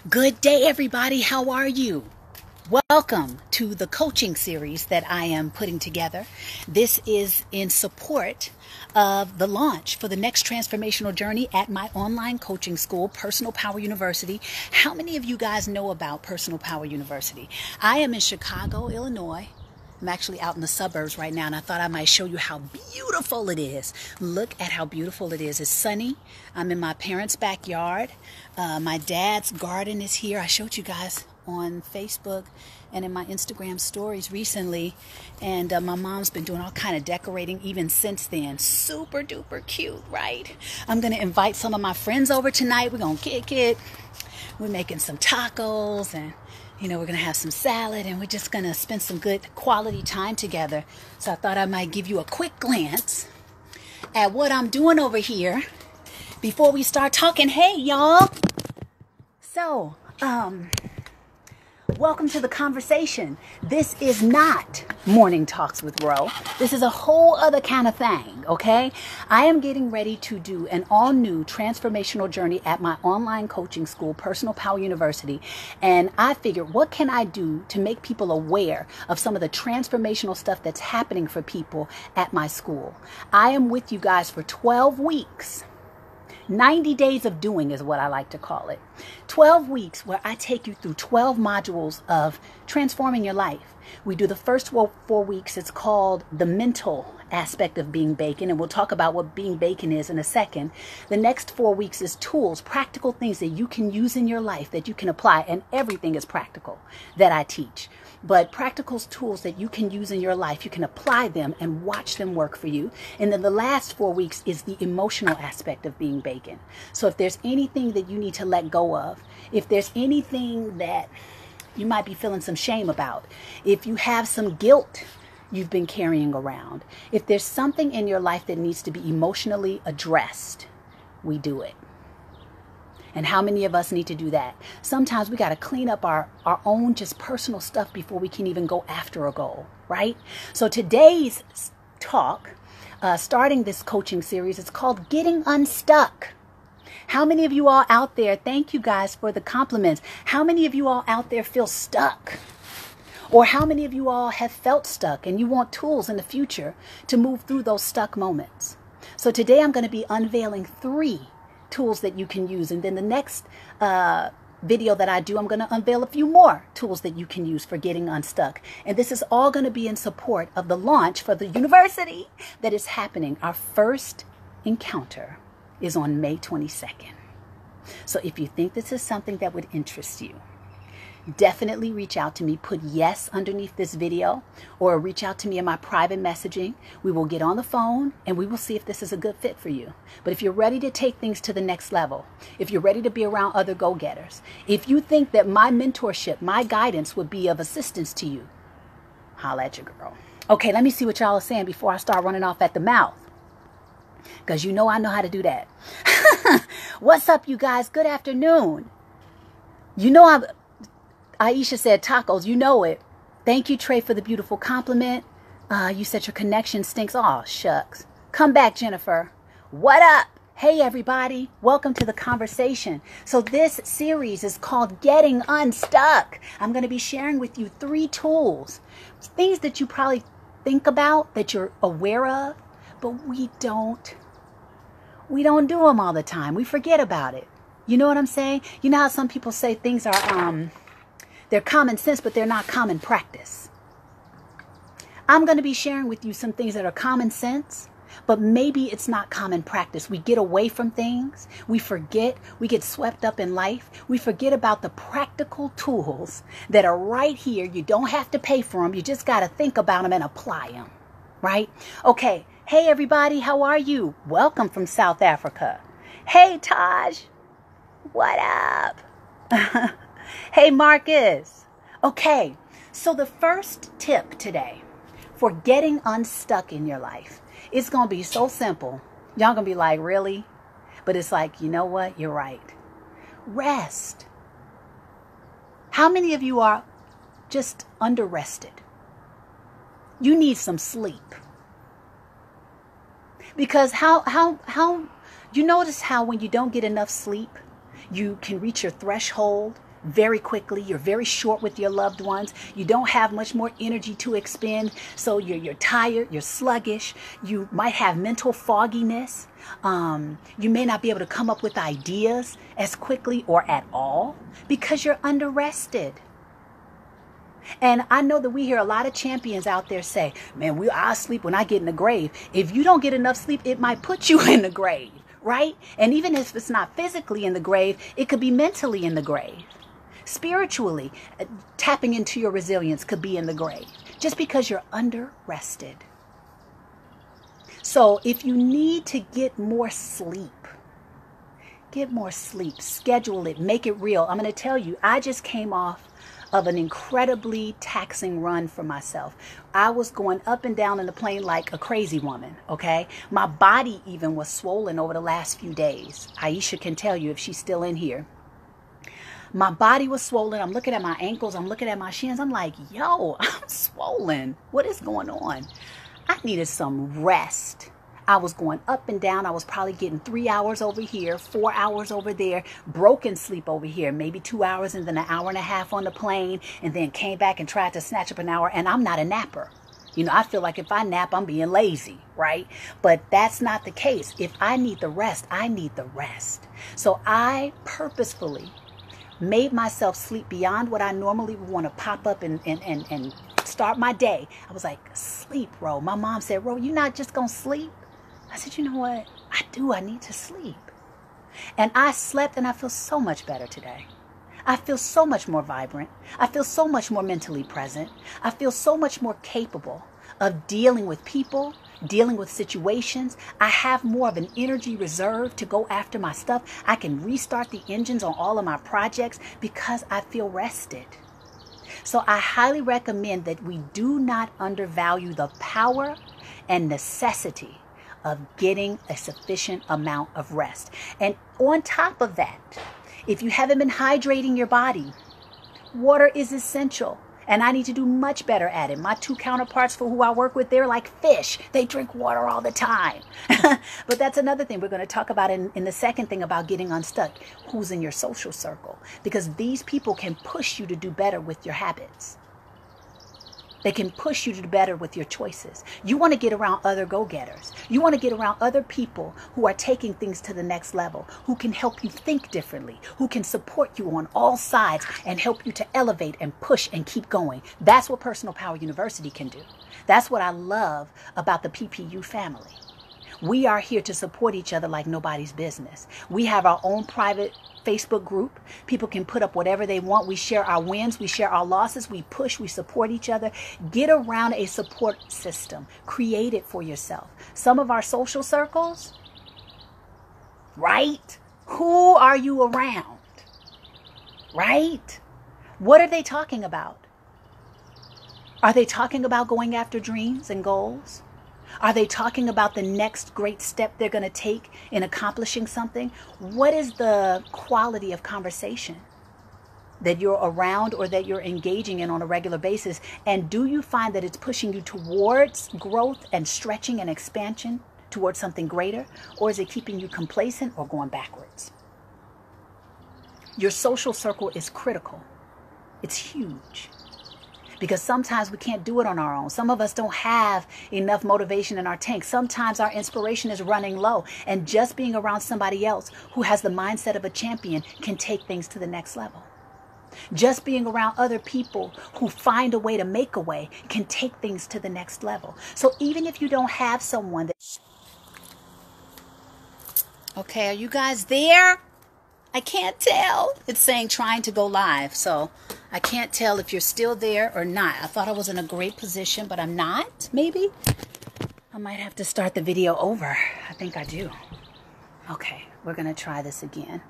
Good day, everybody. How are you? Welcome to the coaching series that I am putting together. This is in support of the launch for the next transformational journey at my online coaching school, Personal Power University. How many of you guys know about Personal Power University? I am in Chicago, Illinois. I'm actually out in the suburbs right now, and I thought I might show you how beautiful it is. Look at how beautiful it is. It's sunny. I'm in my parents' backyard. My dad's garden is here. I showed you guys on Facebook and in my Instagram stories recently, and my mom's been doing all kind of decorating even since then. Super duper cute, right? I'm going to invite some of my friends over tonight. We're going to kick it. We're making some tacos, and we're going to have some salad, and we're just going to spend some good quality time together. So I thought I might give you a quick glance at what I'm doing over here before we start talking. Hey, y'all. So, welcome to the conversation. This is not Morning Talks with Ro. This is a whole other kind of thing, okay? I am getting ready to do an all-new transformational journey at my online coaching school, Personal Power University. And I figured, what can I do to make people aware of some of the transformational stuff that's happening for people at my school? I am with you guys for 12 weeks. 90 days of doing is what I like to call it. 12 weeks where I take you through 12 modules of transforming your life. We do the first 4 weeks. It's called the mental aspect of being bacon, and we'll talk about what being bacon is in a second. The next 4 weeks is tools, practical things that you can use in your life that you can apply, and everything is practical that I teach. But practical tools that you can use in your life, you can apply them and watch them work for you. And then the last 4 weeks is the emotional aspect of being bacon. So if there's anything that you need to let go of, if there's anything that you might be feeling some shame about, if you have some guilt you've been carrying around, if there's something in your life that needs to be emotionally addressed, we do it. And how many of us need to do that? Sometimes we got to clean up our own just personal stuff before we can even go after a goal, right? So today's talk, starting this coaching series, it's called Getting Unstuck. How many of you all out there, thank you guys for the compliments. How many of you all out there feel stuck? Or how many of you all have felt stuck and you want tools in the future to move through those stuck moments? So today I'm going to be unveiling 3 tools that you can use. And then the next video that I do, I'm going to unveil a few more tools that you can use for getting unstuck. And this is all going to be in support of the launch for the university that is happening. Our first encounter is on May 22nd. So if you think this is something that would interest you, definitely reach out to me. Put yes underneath this video, or reach out to me in my private messaging. We will get on the phone and we will see if this is a good fit for you. But if you're ready to take things to the next level, if you're ready to be around other go-getters, if you think that my mentorship, my guidance would be of assistance to you, holla at your girl. Okay, let me see what y'all are saying before I start running off at the mouth, because I know how to do that. What's up, you guys? Good afternoon. Aisha said tacos. You know it. Thank you, Trey, for the beautiful compliment. You said your connection stinks. Oh, shucks. Come back, Jennifer. What up? Hey, everybody. Welcome to the conversation. So this series is called Getting Unstuck. I'm going to be sharing with you 3 tools, things that you probably think about, that you're aware of, but we don't do them all the time. We forget about it. You know what I'm saying? You know how some people say things are, they're common sense, but they're not common practice. I'm going to be sharing with you some things that are common sense, but maybe it's not common practice. We get away from things. We forget. We get swept up in life. We forget about the practical tools that are right here. You don't have to pay for them. You just got to think about them and apply them, right? Okay. Hey, everybody. How are you? Welcome from South Africa. Hey, Taj. What up? Hey, Marcus. Okay, so the first tip today for getting unstuck in your life, it's going to be so simple. Y'all going to be like, really? But it's like, you know what? You're right. Rest. How many of you are just under-rested? You need some sleep. Because how you notice how when you don't get enough sleep, you can reach your threshold very quickly. You're very short with your loved ones. You don't have much more energy to expend. So you're tired, you're sluggish. You might have mental fogginess. You may not be able to come up with ideas as quickly or at all because you're under-rested. And I know that we hear a lot of champions out there say, man, I'll sleep when I get in the grave. If you don't get enough sleep, it might put you in the grave, right? And even if it's not physically in the grave, it could be mentally in the grave. Spiritually, tapping into your resilience could be in the grave just because you're under-rested. So if you need to get more sleep, schedule it, make it real. I'm going to tell you, I just came off of an incredibly taxing run for myself. I was going up and down in the plane like a crazy woman, okay? My body even was swollen over the last few days. Aisha can tell you if she's still in here. My body was swollen. I'm looking at my ankles. I'm looking at my shins. I'm like, yo, I'm swollen. What is going on? I needed some rest. I was going up and down. I was probably getting 3 hours over here, 4 hours over there, broken sleep over here, maybe 2 hours and then an hour and a half on the plane, and then came back and tried to snatch up an hour. And I'm not a napper. You know, I feel like if I nap, I'm being lazy, right? But that's not the case. If I need the rest, I need the rest. So I purposefully made myself sleep beyond what I normally would want to pop up and start my day. I was like, sleep, Ro. My mom said, Ro, you're not just going to sleep? I said, you know what? I do. I need to sleep. And I slept and I feel so much better today. I feel so much more vibrant. I feel so much more mentally present. I feel so much more capable of dealing with people, dealing with situations. I have more of an energy reserve to go after my stuff. I can restart the engines on all of my projects because I feel rested. So I highly recommend that we do not undervalue the power and necessity of getting a sufficient amount of rest. And on top of that, if you haven't been hydrating your body, water is essential. And I need to do much better at it. My two counterparts for who I work with, they're like fish. They drink water all the time. But that's another thing we're going to talk about in the second thing about getting unstuck. Who's in your social circle? Because these people can push you to do better with your habits. They can push you to do better with your choices. You want to get around other go-getters. You want to get around other people who are taking things to the next level, who can help you think differently, who can support you on all sides and help you to elevate and push and keep going. That's what Personal Power University can do. That's what I love about the PPU family. We are here to support each other like nobody's business. We have our own private Facebook group. People can put up whatever they want. We share our wins. We share our losses. We push. We support each other. Get around a support system. Create it for yourself. Some of our social circles, right? Who are you around? Right? What are they talking about? Are they talking about going after dreams and goals? Are they talking about the next great step they're going to take in accomplishing something? What is the quality of conversation that you're around or that you're engaging in on a regular basis? And do you find that it's pushing you towards growth and stretching and expansion towards something greater? Or is it keeping you complacent or going backwards? Your social circle is critical. It's huge. Because sometimes we can't do it on our own. Some of us don't have enough motivation in our tank. Sometimes our inspiration is running low. And just being around somebody else who has the mindset of a champion can take things to the next level. Just being around other people who find a way to make a way can take things to the next level. So even if you don't have someone that... Okay, are you guys there? I can't tell. It's saying trying to go live, so I can't tell if you're still there or not. I thought I was in a great position, but I'm not, maybe. I might have to start the video over. I think I do. Okay, we're going to try this again.